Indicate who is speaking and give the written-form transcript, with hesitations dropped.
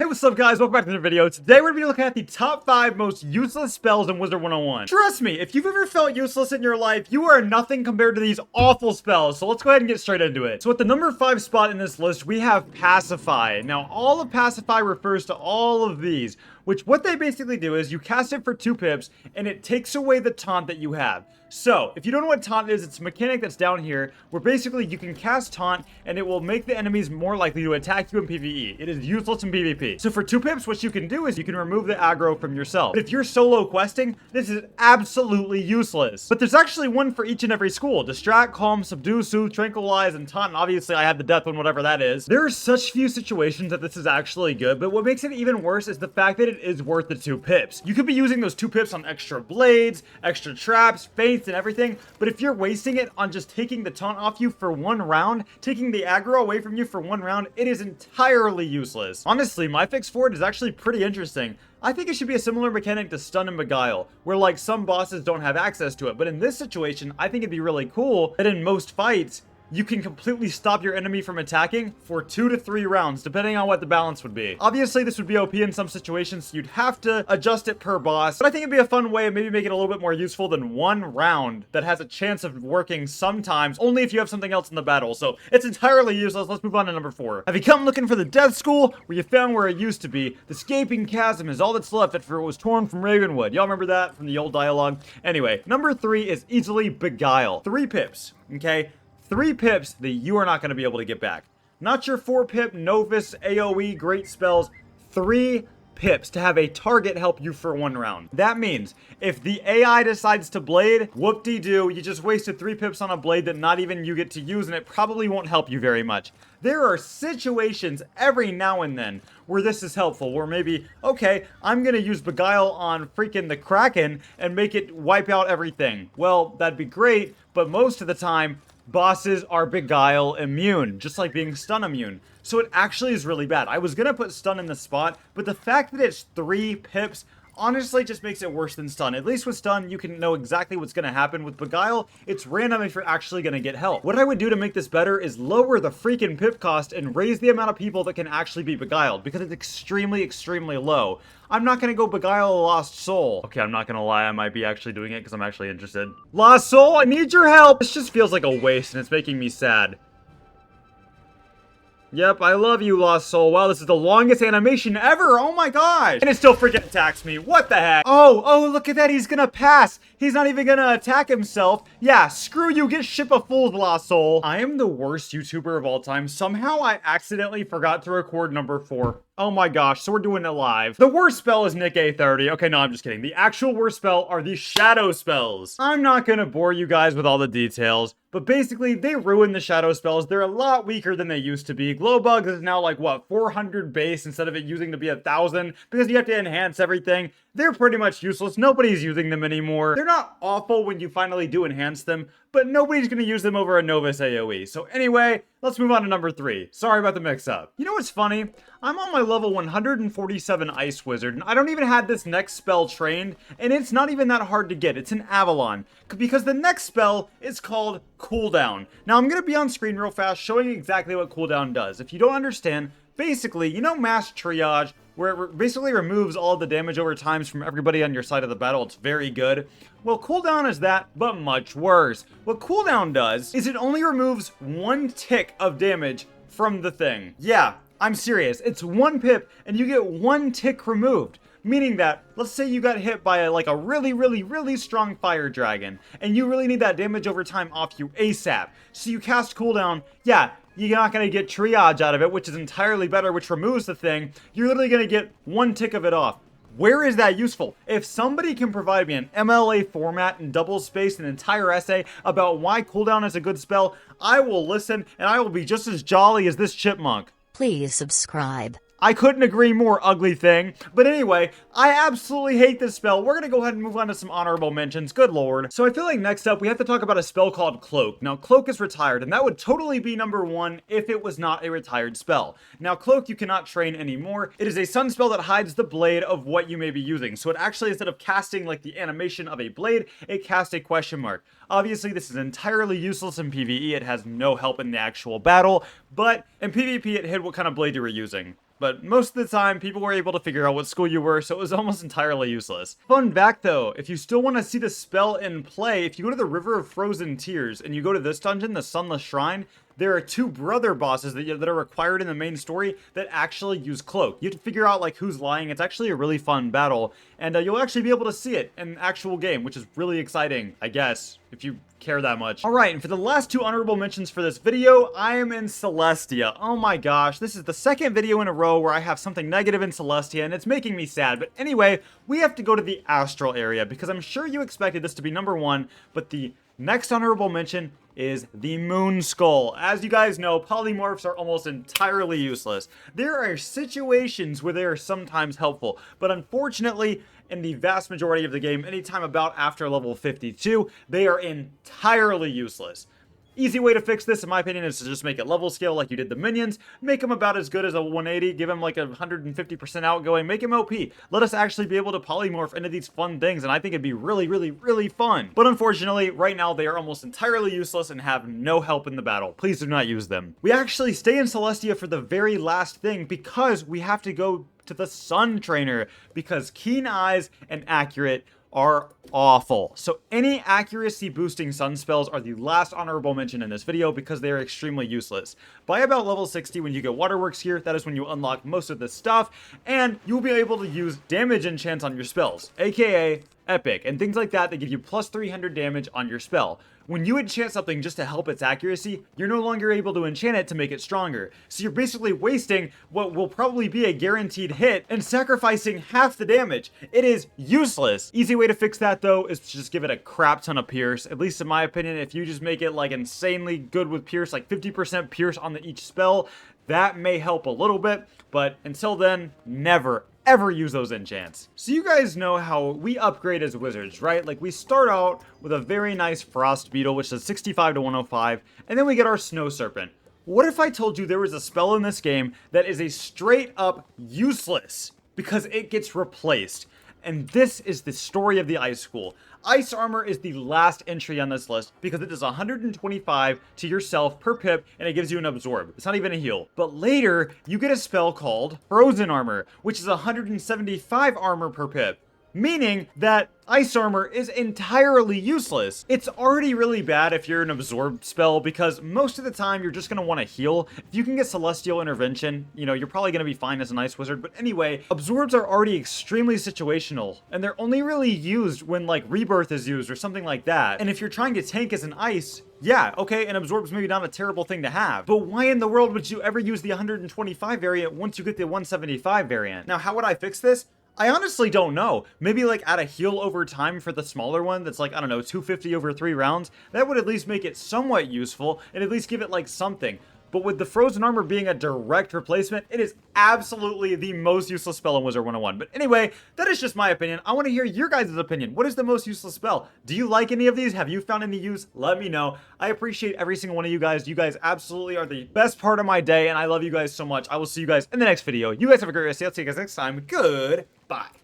Speaker 1: Hey, what's up guys? Welcome back to the video. Today we're going to be looking at the top 5 most useless spells in Wizard 101. Trust me, if you've ever felt useless in your life, you are nothing compared to these awful spells. So let's go ahead and get straight into it. So at the number 5 spot in this list, we have Pacify. Now all of Pacify refers to all of these, which what they basically do is you cast it for 2 pips and it takes away the taunt that you have. So, if you don't know what taunt is, it's a mechanic that's down here where basically you can cast taunt and it will make the enemies more likely to attack you in PvE. It is useless in PvP. So for 2 pips, what you can do is you can remove the aggro from yourself. But if you're solo questing, this is absolutely useless. But there's actually one for each and every school. Distract, Calm, Subdue, Soothe, Tranquilize, and Taunt. And obviously I have the death one, whatever that is. There are such few situations that this is actually good, but what makes it even worse is the fact that it is worth the 2 pips. You could be using those 2 pips on extra blades, extra traps, feints, and everything, but if you're wasting it on just taking the taunt off you for 1 round, taking the aggro away from you for 1 round, it is entirely useless. Honestly, my fix for it is actually pretty interesting. I think it should be a similar mechanic to Stun and Beguile, where like some bosses don't have access to it, but in this situation, I think it'd be really cool that in most fights, you can completely stop your enemy from attacking for 2 to 3 rounds, depending on what the balance would be. Obviously, this would be OP in some situations, so you'd have to adjust it per boss, but I think it'd be a fun way of maybe make it a little bit more useful than 1 round that has a chance of working sometimes, only if you have something else in the battle, so it's entirely useless. Let's move on to number 4. Have you come looking for the Death School, where you found where it used to be? The Escaping Chasm is all that's left after it was torn from Ravenwood. Y'all remember that from the old dialogue? Anyway, number 3 is easily Beguile. 3 pips, okay? 3 pips that you are not going to be able to get back. Not your 4 pip, Novus, AoE, great spells. 3 pips to have a target help you for 1 round. That means if the AI decides to blade, whoop-de-doo, you just wasted 3 pips on a blade that not even you get to use, and it probably won't help you very much. There are situations every now and then where this is helpful, where maybe, okay, I'm gonna use Beguile on freaking the Kraken and make it wipe out everything. Well, that'd be great, but most of the time, bosses are Beguile immune, just like being stun immune. So it actually is really bad. I was gonna put stun in the spot, but the fact that it's 3 pips honestly just makes it worse than stun. At least with stun, you can know exactly what's gonna happen. With Beguile, it's random if you're actually gonna get help. What I would do to make this better is lower the freaking pip cost and raise the amount of people that can actually be Beguiled, because it's extremely, extremely low. I'm not gonna go Beguile a Lost Soul. Okay, I'm not gonna lie, I might be actually doing it because I'm actually interested. Lost Soul, I need your help! This just feels like a waste and it's making me sad. Yep, I love you, Lost Soul. Wow, this is the longest animation ever. Oh my gosh. And it still freaking attacks me. What the heck? Oh, look at that. He's gonna pass. He's not even gonna attack himself. Yeah, screw you. Get ship of fools, Lost Soul. I am the worst YouTuber of all time. Somehow I accidentally forgot to record number 4. Oh my gosh, so we're doing it live. The worst spell is Nick A30. Okay, no, I'm just kidding. The actual worst spell are the shadow spells. I'm not gonna bore you guys with all the details, but basically, they ruin the shadow spells. They're a lot weaker than they used to be. Glowbugs is now like, what, 400 base instead of it using to be 1,000? Because you have to enhance everything. They're pretty much useless. Nobody's using them anymore. They're not awful when you finally do enhance them, but nobody's going to use them over a Novus AoE. So anyway, let's move on to number 3. Sorry about the mix-up. You know what's funny? I'm on my level 147 Ice Wizard, and I don't even have this next spell trained, and it's not even that hard to get. It's an Avalon, because the next spell is called Cooldown. Now, I'm going to be on screen real fast showing exactly what Cooldown does. If you don't understand, basically, you know Mass Triage, where it basically removes all of the damage over times from everybody on your side of the battle. It's very good. Well, Cooldown is that, but much worse. What Cooldown does is it only removes 1 tick of damage from the thing. Yeah, I'm serious. It's 1 pip, and you get 1 tick removed. Meaning that, let's say you got hit by like a really, really, really strong fire dragon, and you really need that damage over time off you ASAP. So you cast Cooldown, yeah, you're not going to get triage out of it, which is entirely better, which removes the thing. You're literally going to get 1 tick of it off. Where is that useful? If somebody can provide me an MLA format and double-spaced an entire essay about why Cooldown is a good spell, I will listen, and I will be just as jolly as this chipmunk.
Speaker 2: Please subscribe.
Speaker 1: I couldn't agree more, ugly thing. But anyway, I absolutely hate this spell. We're gonna go ahead and move on to some honorable mentions. Good lord. So I feel like next up, we have to talk about a spell called Cloak. Now, Cloak is retired, and that would totally be number 1 if it was not a retired spell. Now, Cloak you cannot train anymore. It is a sun spell that hides the blade of what you may be using. So it actually, instead of casting like the animation of a blade, it casts a question mark. Obviously, this is entirely useless in PvE. It has no help in the actual battle, but in PvP, it hid what kind of blade you were using. but most of the time, people were able to figure out what school you were, so it was almost entirely useless. Fun fact though, if you still want to see the spell in play, if you go to the River of Frozen Tears and you go to this dungeon, the Sunless Shrine, there are two brother bosses that are required in the main story that actually use cloak. You have to figure out like who's lying. It's actually a really fun battle, and you'll actually be able to see it in actual game, which is really exciting, I guess, if you care that much. All right, and for the last two honorable mentions for this video, I am in Celestia. Oh my gosh, this is the second video in a row where I have something negative in Celestia, and it's making me sad. But anyway, we have to go to the Astral area because I'm sure you expected this to be number one, but the next honorable mention is the Moon Skull. As you guys know, polymorphs are almost entirely useless. There are situations where they are sometimes helpful, but unfortunately, in the vast majority of the game, anytime about after level 52, they are entirely useless. Easy way to fix this, in my opinion, is to just make it level scale like you did the minions. Make them about as good as a 180. Give them like a 150% outgoing. Make them OP. Let us actually be able to polymorph into these fun things, and I think it'd be really, really, really fun. But unfortunately, right now, they are almost entirely useless and have no help in the battle. Please do not use them. We actually stay in Celestia for the very last thing because we have to go to the Sun Trainer because Keen Eyes and Accurate are awful. So any accuracy boosting sun spells are the last honorable mention in this video because they are extremely useless. By about level 60, when you get Waterworks here, that is when you unlock most of this stuff, and you'll be able to use damage enchants on your spells, aka epic, and things like that that give you plus 300 damage on your spell. When you enchant something just to help its accuracy, you're no longer able to enchant it to make it stronger. So you're basically wasting what will probably be a guaranteed hit and sacrificing half the damage. It is useless. Easy way to fix that though is to just give it a crap ton of pierce. At least in my opinion, if you just make it like insanely good with pierce, like 50% pierce on each spell, that may help a little bit, but until then, never ever use those enchants. So you guys know how we upgrade as wizards, right? Like we start out with a very nice frost beetle, which is 65 to 105, and then we get our snow serpent. What if I told you there was a spell in this game that is a straight up useless because it gets replaced? And this is the story of the Ice School. Ice Armor is the last entry on this list because it does 125 to yourself per pip and it gives you an absorb. It's not even a heal. But later, you get a spell called Frozen Armor, which is 175 armor per pip. Meaning that Ice Armor is entirely useless. It's already really bad if you're an absorb spell because most of the time you're just going to want to heal. If you can get Celestial Intervention, you know, you're probably going to be fine as an Ice Wizard. But anyway, absorbs are already extremely situational and they're only really used when like Rebirth is used or something like that. And if you're trying to tank as an Ice, yeah, okay, an absorb's maybe not a terrible thing to have. But why in the world would you ever use the 125 variant once you get the 175 variant? Now, how would I fix this? I honestly don't know. Maybe like add a heal over time for the smaller one that's like, I don't know, 250 over 3 rounds. That would at least make it somewhat useful and at least give it like something. But with the Frozen Armor being a direct replacement, it is absolutely the most useless spell in Wizard 101. But anyway, that is just my opinion. I want to hear your guys' opinion. What is the most useless spell? Do you like any of these? Have you found any use? Let me know. I appreciate every single one of you guys. You guys absolutely are the best part of my day, and I love you guys so much. I will see you guys in the next video. You guys have a great rest of the day. I'll see you guys next time. Goodbye.